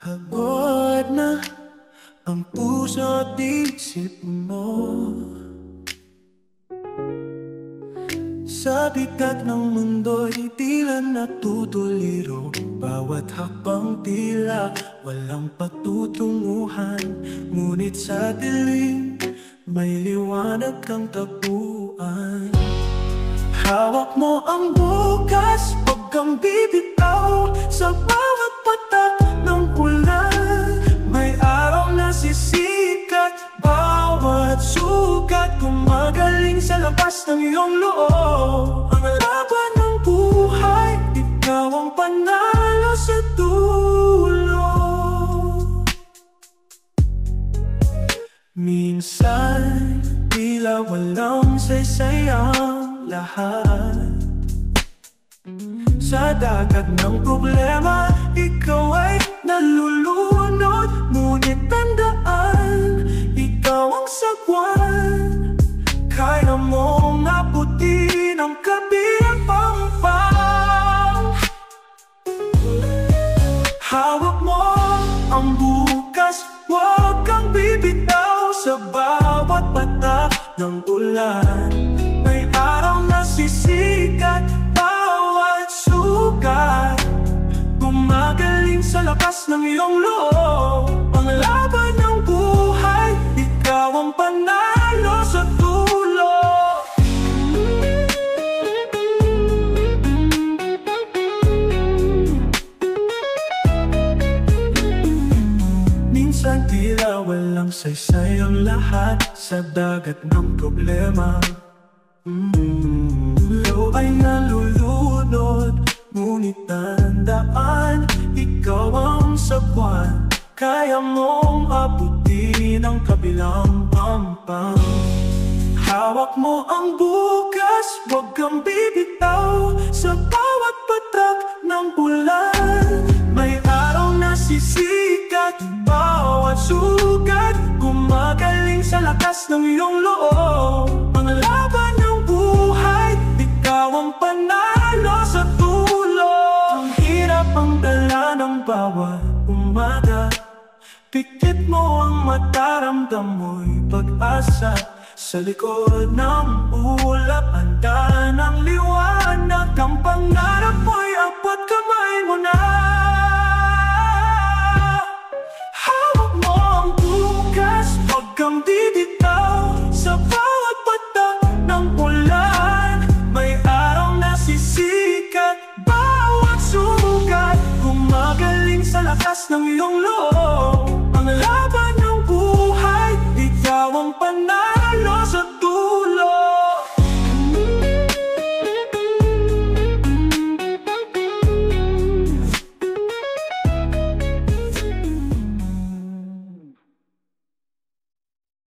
Pagod na ang puso at isip mo sa bigat ng mundo'y tila natutuliro. Bawat hakbang tila walang patutunguhan, ngunit sa dilim may liwanag kang taguan. Hawak mo ang bukas, huwag kang bibitaw sa bawat patak ng ulan. May araw na sisikat, bawat sugat gumagaling sa labas ng iyong loob. Ang laban ng buhay, ikaw ang panalo sa dulo. Minsan, tila walang saysay ang lahat. Sa dagat ng problema, ikaw ay nalulunod. Ngunit tandaan, ikaw ang sagwan. Kaya mong abutin ang kabihang pampang. Hawak mo ang bukas, huwag kang bibitaw sa bawat patak ng ulan. May araw na sisikat, bawat sugat gumagaling sa lakas ng iyong loob. Ang laban ng buhay, ikaw ang panalo sa dulo. Minsan tila walang saysay ang lahat sa dagat ng problema. Dulo ay nalulunod, ngunit tandaan, ikaw ang sagwan. Kaya mong abutin ang kabilang pampang. Hawak mo ang bukas, huwag kang bibitaw sa bawat patak ng ulan. May araw na sisikat, bawat sugat gumagaling sa lakas ng iyong loob. Ang laban ng buhay, ikaw ang panalo sa dulo. Ang hirap ang dala ng bawat umaga, pikit mo ang mata, ramdam mo'y pag-asa. Sa likod ng ulap, handa ng liwanag. Ang pangarap mo'y abot kamay mo na. Hawak mo ang bukas, huwag kang bibitaw sa bawat patak ng ulan. May araw na sisikat, bawat sugat gumagaling sa lakas ng iyong loob. Ang